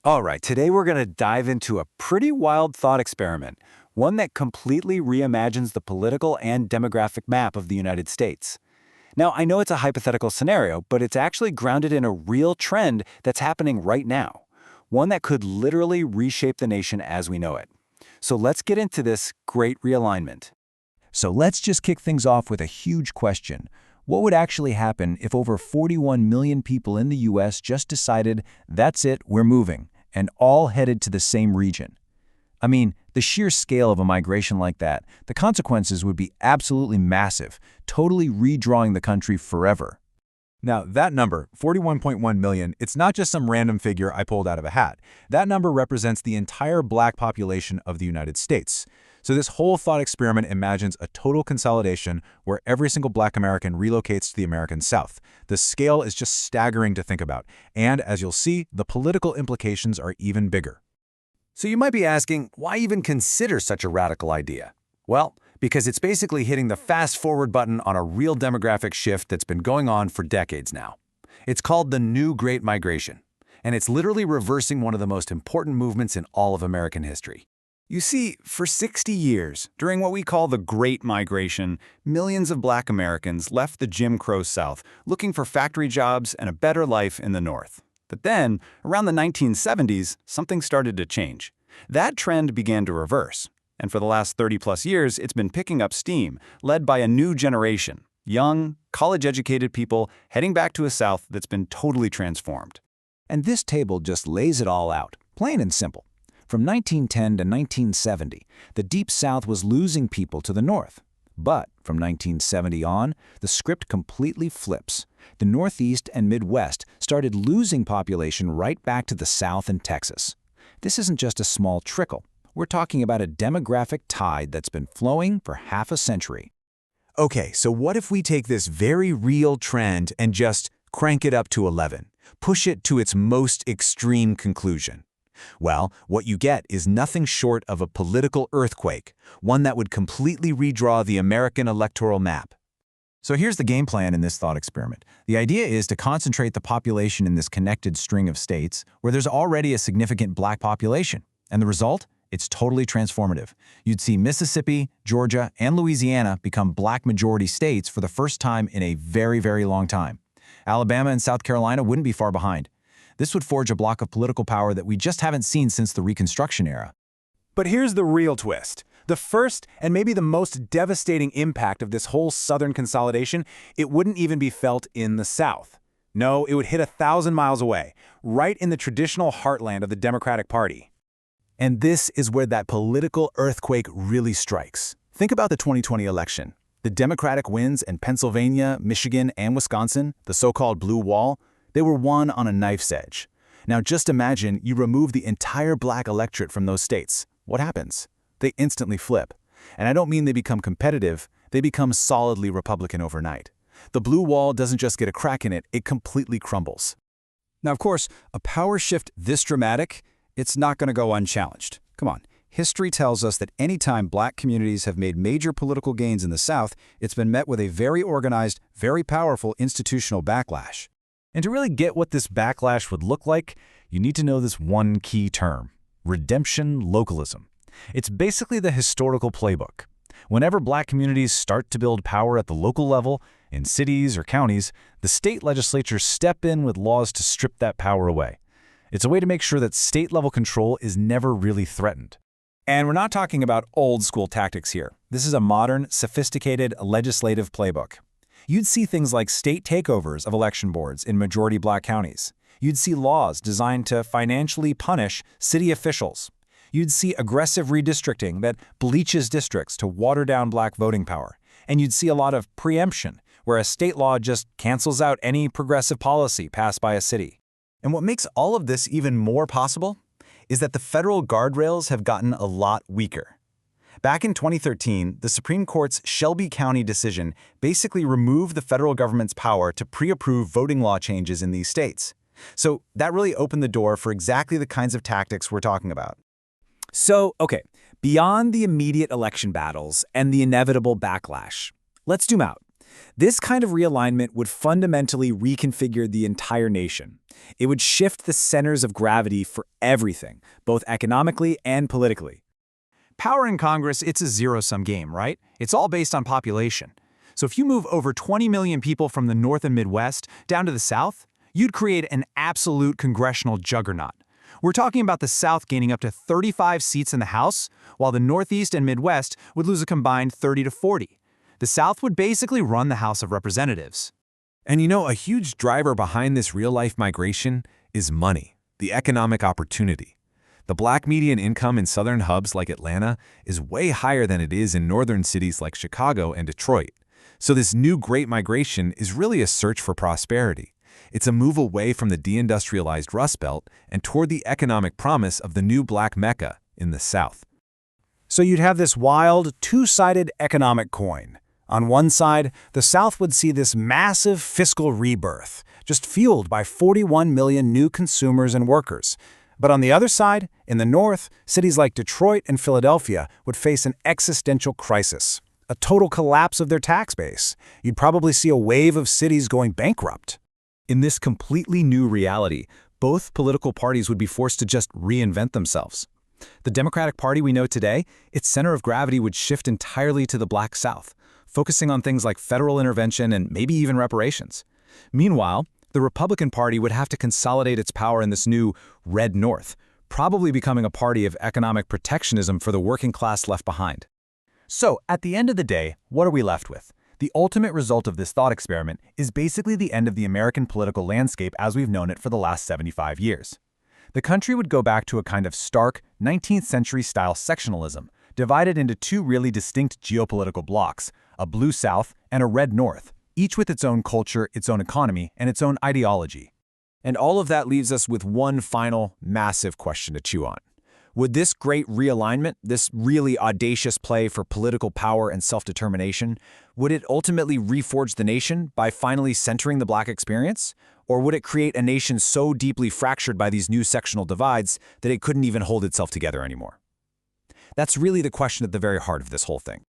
All right, today we're going to dive into a pretty wild thought experiment, one that completely reimagines the political and demographic map of the United States. Now, I know it's a hypothetical scenario, but it's actually grounded in a real trend that's happening right now, one that could literally reshape the nation as we know it. So let's get into this great realignment. So let's just kick things off with a huge question. What would actually happen if over 41 million people in the US just decided, that's it, we're moving, and all headed to the same region? I mean, the sheer scale of a migration like that, the consequences would be absolutely massive, totally redrawing the country forever. Now, that number, 41.1 million, it's not just some random figure I pulled out of a hat. That number represents the entire black population of the United States. So this whole thought experiment imagines a total consolidation where every single black American relocates to the American South. The scale is just staggering to think about. And as you'll see, the political implications are even bigger. So you might be asking, why even consider such a radical idea? Well, because it's basically hitting the fast-forward button on a real demographic shift that's been going on for decades now. It's called the New Great Migration, and it's literally reversing one of the most important movements in all of American history. You see, for 60 years, during what we call the Great Migration, millions of black Americans left the Jim Crow South looking for factory jobs and a better life in the North. But then, around the 1970s, something started to change. That trend began to reverse. And for the last 30-plus years, it's been picking up steam, led by a new generation, young, college-educated people heading back to a South that's been totally transformed. And this table just lays it all out, plain and simple. From 1910 to 1970, the Deep South was losing people to the North. But from 1970 on, the script completely flips. The Northeast and Midwest started losing population right back to the South and Texas. This isn't just a small trickle. We're talking about a demographic tide that's been flowing for half a century. Okay, so what if we take this very real trend and just crank it up to 11? Push it to its most extreme conclusion? Well, what you get is nothing short of a political earthquake, one that would completely redraw the American electoral map. So here's the game plan in this thought experiment. The idea is to concentrate the population in this connected string of states where there's already a significant black population. And the result? It's totally transformative. You'd see Mississippi, Georgia, and Louisiana become black majority states for the first time in a very, very long time. Alabama and South Carolina wouldn't be far behind. This would forge a block of political power that we just haven't seen since the Reconstruction era. But here's the real twist. The first and maybe the most devastating impact of this whole Southern consolidation, it wouldn't even be felt in the South. No, it would hit 1,000 miles away, right in the traditional heartland of the Democratic Party. And this is where that political earthquake really strikes. Think about the 2020 election. The Democratic wins in Pennsylvania, Michigan, and Wisconsin, the so-called Blue Wall, they were won on a knife's edge. Now just imagine you remove the entire black electorate from those states. What happens? They instantly flip. And I don't mean they become competitive, they become solidly Republican overnight. The Blue Wall doesn't just get a crack in it, it completely crumbles. Now, of course, a power shift this dramatic, it's not going to go unchallenged. Come on, history tells us that anytime black communities have made major political gains in the South, it's been met with a very organized, very powerful institutional backlash. And to really get what this backlash would look like, you need to know this one key term: redemption localism. It's basically the historical playbook. Whenever black communities start to build power at the local level, in cities or counties, the state legislatures step in with laws to strip that power away. It's a way to make sure that state-level control is never really threatened. And we're not talking about old-school tactics here. This is a modern, sophisticated legislative playbook. You'd see things like state takeovers of election boards in majority black counties. You'd see laws designed to financially punish city officials. You'd see aggressive redistricting that bleaches districts to water down black voting power. And you'd see a lot of preemption, where a state law just cancels out any progressive policy passed by a city. And what makes all of this even more possible is that the federal guardrails have gotten a lot weaker. Back in 2013, the Supreme Court's Shelby County decision basically removed the federal government's power to pre-approve voting law changes in these states. So that really opened the door for exactly the kinds of tactics we're talking about. So, okay, beyond the immediate election battles and the inevitable backlash, let's zoom out. This kind of realignment would fundamentally reconfigure the entire nation. It would shift the centers of gravity for everything, both economically and politically. Power in Congress, it's a zero-sum game, right? It's all based on population. So if you move over 20 million people from the North and Midwest down to the South, you'd create an absolute congressional juggernaut. We're talking about the South gaining up to 35 seats in the House, while the Northeast and Midwest would lose a combined 30 to 40. The South would basically run the House of Representatives. And a huge driver behind this real-life migration is money, the economic opportunity. The Black median income in southern hubs like Atlanta is way higher than it is in northern cities like Chicago and Detroit. So this new Great Migration is really a search for prosperity. It's a move away from the deindustrialized Rust Belt and toward the economic promise of the new Black Mecca in the South. So you'd have this wild, two-sided economic coin. On one side, the South would see this massive fiscal rebirth, just fueled by 41 million new consumers and workers. But on the other side, in the North, cities like Detroit and Philadelphia would face an existential crisis, a total collapse of their tax base. You'd probably see a wave of cities going bankrupt. In this completely new reality, both political parties would be forced to just reinvent themselves. The Democratic Party we know today, its center of gravity would shift entirely to the Black South, focusing on things like federal intervention and maybe even reparations. Meanwhile, the Republican Party would have to consolidate its power in this new Red North, probably becoming a party of economic protectionism for the working class left behind. So, at the end of the day, what are we left with? The ultimate result of this thought experiment is basically the end of the American political landscape as we've known it for the last 75 years. The country would go back to a kind of stark, 19th century-style sectionalism, divided into two really distinct geopolitical blocks, a blue South and a red North, each with its own culture, its own economy, and its own ideology. And all of that leaves us with one final, massive question to chew on. Would this great realignment, this really audacious play for political power and self-determination, would it ultimately reforge the nation by finally centering the Black experience? Or would it create a nation so deeply fractured by these new sectional divides that it couldn't even hold itself together anymore? That's really the question at the very heart of this whole thing.